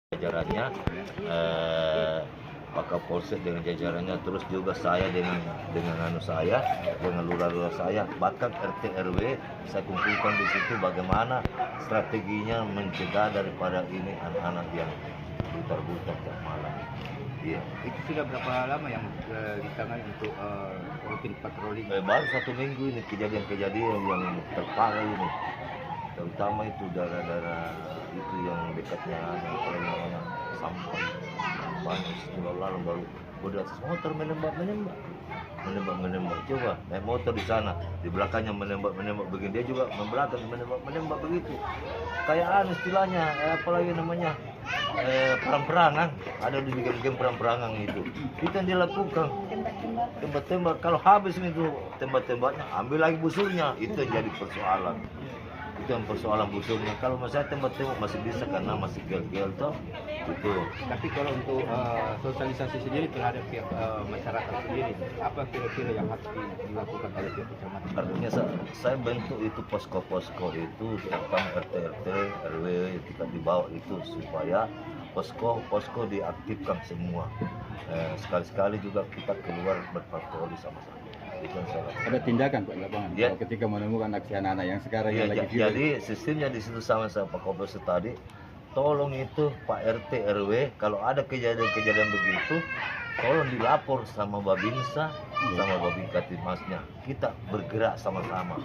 jajarannya, eh, Pak Kapolsek dengan jajarannya, terus juga saya dengan dengan lurah-lurah saya, bahkan RT RW saya kumpulkan di situ bagaimana strateginya mencegah daripada ini anak-anak yang butar-butar tiap malam. Iya. Itu sudah berapa lama yang ditangani untuk rutin patroli? Baru 1 minggu ini kejadian-kejadian yang terparah ini, terutama itu daerah-daerah itu yang dekatnya namanya Sampang, banyak lalu baru di atas motor menembak coba naik motor di sana di belakangnya menembak begini, dia juga membelakang menembak begitu, kayak istilahnya apalagi namanya perang-perangan, ada di game perang-perangan itu yang dilakukan, tembak-tembak, kalau habis itu tembak-tembaknya ambil lagi busurnya, itu yang jadi persoalan. Itu yang persoalan busurnya. Kalau saya tembak-tembak masih bisa karena masih gel-gel toh itu. Tapi kalau untuk sosialisasi sendiri terhadap pihak masyarakat sendiri, apa kira-kira yang harus dilakukan oleh pihak kecamatan? Artinya saya bentuk itu posko-posko itu tentang RT RW kita dibawa itu supaya posko diaktifkan semua. Sekali-sekali juga kita keluar berpatroli sama-sama. Itu yang saya lakukan. Ada tindakan Pak di lapangan Ya. kalau ketika menemukan aksi anak-anak yang sekarang Ya, yang lagi viral. jadi sistemnya di situ sama Pak Kapolsek tadi, tolong itu Pak RT RW kalau ada kejadian begitu, tolong dilapor sama Babinsa sama Babinkatimmasnya. Kita bergerak sama-sama.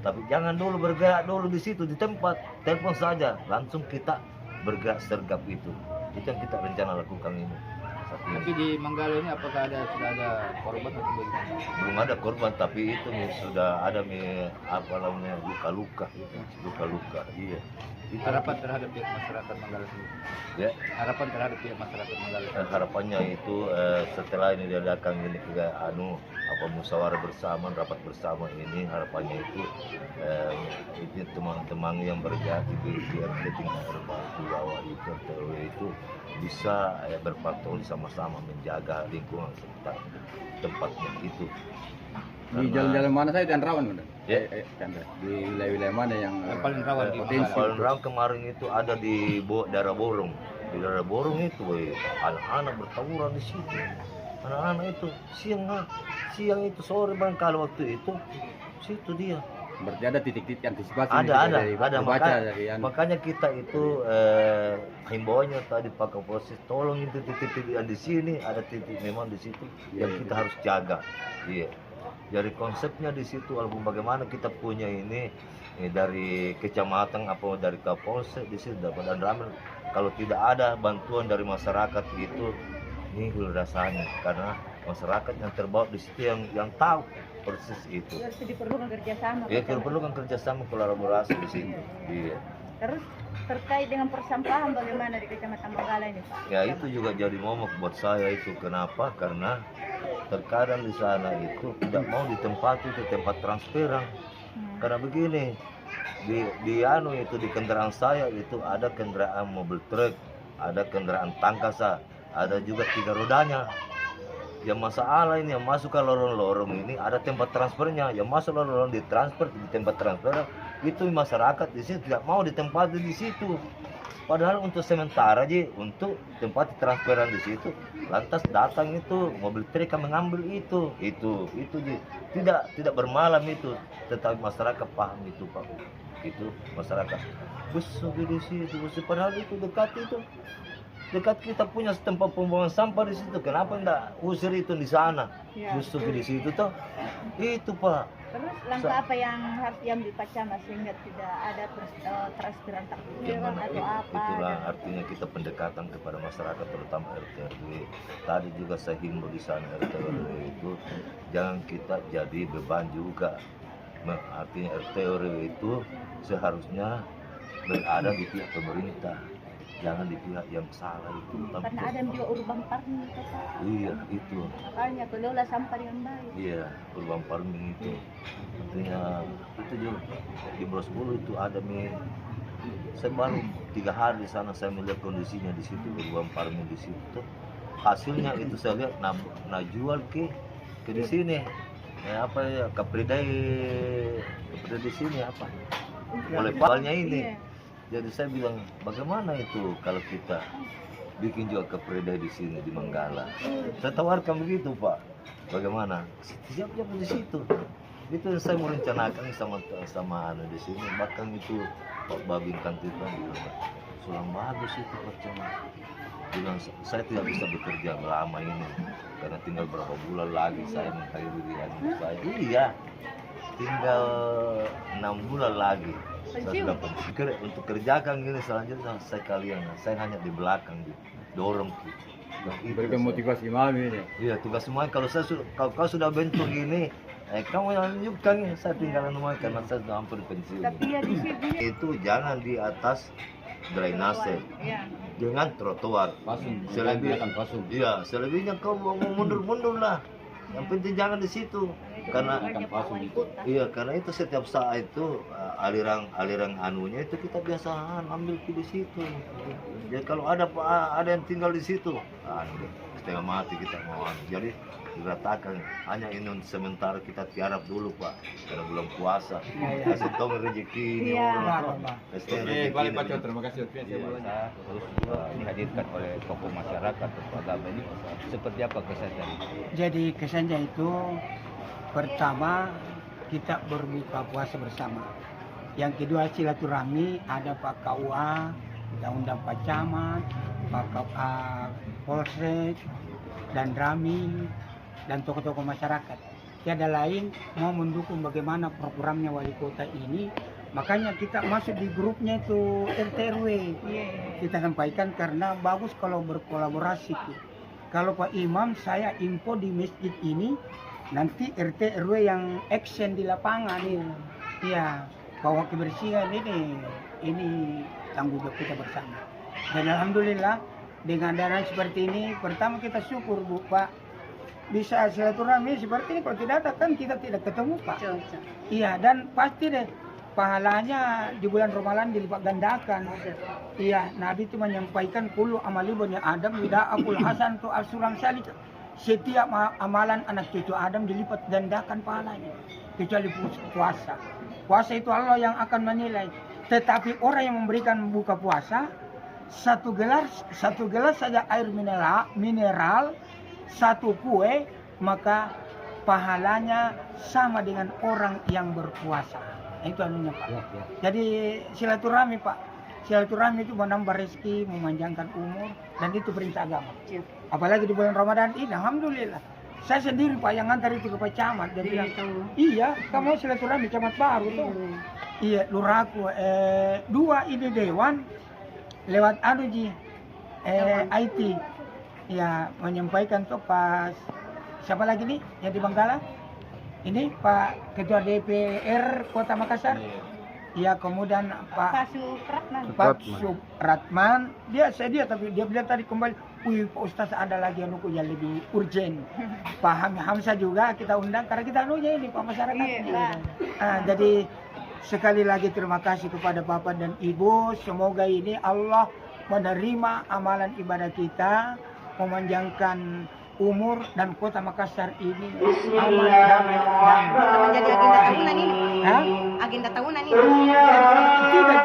Tapi jangan dulu bergerak dulu di situ di tempat, telepon saja, langsung kita bergerak sergap itu. Itu yang kita rencana lakukan ini. Tapi di Manggala ini apakah sudah ada korban atau bagaimana? Belum ada korban, tapi itu sudah ada apa namanya luka-luka, iya. Itu Harapan terhadap pihak masyarakat Manggala sendiri. ya. Harapan terhadap pihak masyarakat Manggala sendiri. Harapannya itu setelah ini diadakan ini juga musyawarah bersama, rapat bersama ini, harapannya itu teman-teman yang bergerak di RT tingkat di bawah itu RW itu bisa berpatroli sama-sama menjaga lingkungan sekitar tempatnya itu. Di jalan-jalan mana saja dan rawan Bunda? Ya. Chandra, di wilayah-wilayah mana yang paling rawan di potensi? Paling rawan kemarin itu ada di daerah Borong. Di daerah Borong itu, anak-anak bertawuran di situ. Anak-anak itu siang itu sore barangkali waktu itu, situ dia. Berarti ada titik-titik antisipasi Ada, baca dari makanya kita itu himbauannya tadi Pak Kapolsek, tolong itu titik-titik yang di sini, ada titik memang di situ yang kita harus jaga. Iya. Jadi konsepnya di situ, walaupun bagaimana kita punya ini dari kecamatan apa dari Kapolsek di situ dapat ramai. Kalau tidak ada bantuan dari masyarakat itu, ini rasanya karena masyarakat yang terbawa di situ yang tahu persis itu. Harus diperlukan kerjasama. Ya, diperlukan kerjasama kolaborasi di situ. Iya. Terus terkait dengan persampahan bagaimana di Kecamatan Manggala ini Pak? Ya itu juga jadi momok buat saya itu. Kenapa? Karena terkadang di sana itu tidak mau ditempati itu tempat transferan. Karena begini, di kendaraan saya itu ada kendaraan mobil truk, ada kendaraan tangkasa, ada juga 3 rodanya. Yang masalah ini yang masuk ke lorong-lorong ini ada tempat transfernya, yang masuk lorong-lorong ditransfer di tempat transfer itu masyarakat di situ tidak mau ditempati di situ. Padahal untuk sementara aja untuk tempat transferan di situ, lantas datang itu mobil truk mengambil itu Ji. Tidak bermalam itu, tetapi masyarakat paham itu Pak. Itu masyarakat busuk di situ, padahal itu dekat kita punya tempat pembuangan sampah di situ, kenapa enggak usir itu di sana? Ya, Busuk di situ toh. Itu Pak. Terus langkah apa yang harus diambil Pak Camat sehingga tidak ada transferan takbiran atau apa? Itulah artinya kita pendekatan kepada masyarakat terutama RT RW. Tadi juga saya himbau di sana RT RW itu jangan kita jadi beban juga. Artinya RT RW itu seharusnya berada di pihak pemerintah, jangan di pihak yang salah itu. Karena ada yang juga urban farming itu Pak. Iya itu. Makanya kelola sampah dengan baik. Iya, urban farming itu. Artinya itu juga di Bros 10 itu ada saya baru 3 hari di sana saya melihat kondisinya di situ urban farming di situ. Hasilnya itu saya lihat jual ke di sini. Kapridai di sini apa? Oleh palnya ini. Iya. Jadi saya bilang bagaimana itu kalau kita bikin juga kepreda di sini di Manggala. Saya tawarkan begitu Pak, bagaimana? Siap-siap di situ. Itu yang saya mau rencanakan sama anu di sini. Bahkan itu Pak Babin Kantipan bilang, sudah bagus itu percuma. Bilang saya tidak bisa bekerja lama ini karena tinggal berapa bulan lagi saya mengakhiri anu saya. Iya, tinggal 6 bulan lagi. Saya sudah berpikir untuk kerjakan gini selanjutnya saya hanya di belakang dorong Berikan motivasi mami ini. iya tugas semua kalau kalau kau sudah bentuk gini kamu yang lanjutkan ini saya tinggal rumah karena saya sudah hampir pensiun Tapi ya di sini. itu jangan di atas drainase Ya. dengan trotoar Pasung. Selebih- Akan pasung. iya selebihnya kau mau mundur lah yang penting jangan di situ karena Makanya Pak Wali Kota. iya, karena itu setiap saat itu aliran anunya itu kita biasaan ambil di situ. Jadi kalau ada yang tinggal di situ, setengah mati kita mau. Jadi diratakan hanya ini untuk sementara kita tiarap dulu Pak, karena belum puasa. Kasih tahu rezeki ini Iya. orang. Kasih rezeki Balik Pak ini. Cok, terima kasih. Terus dihadirkan oleh tokoh masyarakat tokoh agama ini seperti apa kesannya? Jadi kesannya itu pertama kita berbuka puasa bersama. Yang kedua silaturahmi, ada Pak KUA, kita undang Pak Camat, Pak Polsek, dan Ramil, dan tokoh-tokoh masyarakat. Tiada lain mau mendukung bagaimana programnya wali kota ini. Makanya kita masuk di grupnya itu RT RW. Iya. Kita sampaikan karena bagus kalau berkolaborasi tuh. Kalau Pak Imam saya info di masjid ini nanti RT RW yang action di lapangan. Iya, bahwa kebersihan ini tanggung jawab kita bersama. Dan alhamdulillah dengan dana seperti ini, pertama kita syukur Bu Pak bisa silaturahmi seperti ini. Kalau tidak ada kan kita tidak ketemu Pak. Cocok. Iya, dan pasti deh pahalanya di bulan Ramadan dilipat gandakan. Iya, Nabi itu menyampaikan kullu amali bani Adam wida'akul hasan tu asuran salik. Setiap amalan anak cucu Adam dilipat gandakan pahalanya. Kecuali puasa. Puasa itu Allah yang akan menilai. Tetapi orang yang memberikan buka puasa satu gelas saja air mineral, satu kue, maka pahalanya sama dengan orang yang berpuasa. Itu anunya Pak. Jadi silaturahmi Pak. Silaturahmi itu menambah rezeki, memanjangkan umur, dan itu perintah agama. Cuk. Apalagi di bulan Ramadan ini, alhamdulillah. Saya sendiri Pak yang ngantar itu ke Pak Camat. Dia bilang, tahu. iya, kamu silaturahmi Camat baru tuh. Iya, luraku. Dua ide dewan lewat IT. Ya, menyampaikan tuh pas siapa lagi nih yang di Manggala? Ini Pak Ketua DPR Kota Makassar. Ya, kemudian Pak Supratman. Dia tapi dia bilang tadi kembali, wih Pak Ustaz ada lagi yang lebih urgent. Pak Hamzah juga kita undang karena kita anunya ini Pak masyarakat. Iya. Jadi sekali lagi terima kasih kepada Bapak dan Ibu. Semoga ini Allah menerima amalan ibadah kita, memanjangkan umur dan Kota Makassar ini aman, damai, dan Menjadi agenda tahunan ini. Hah? Agenda tahunan ini. Tidak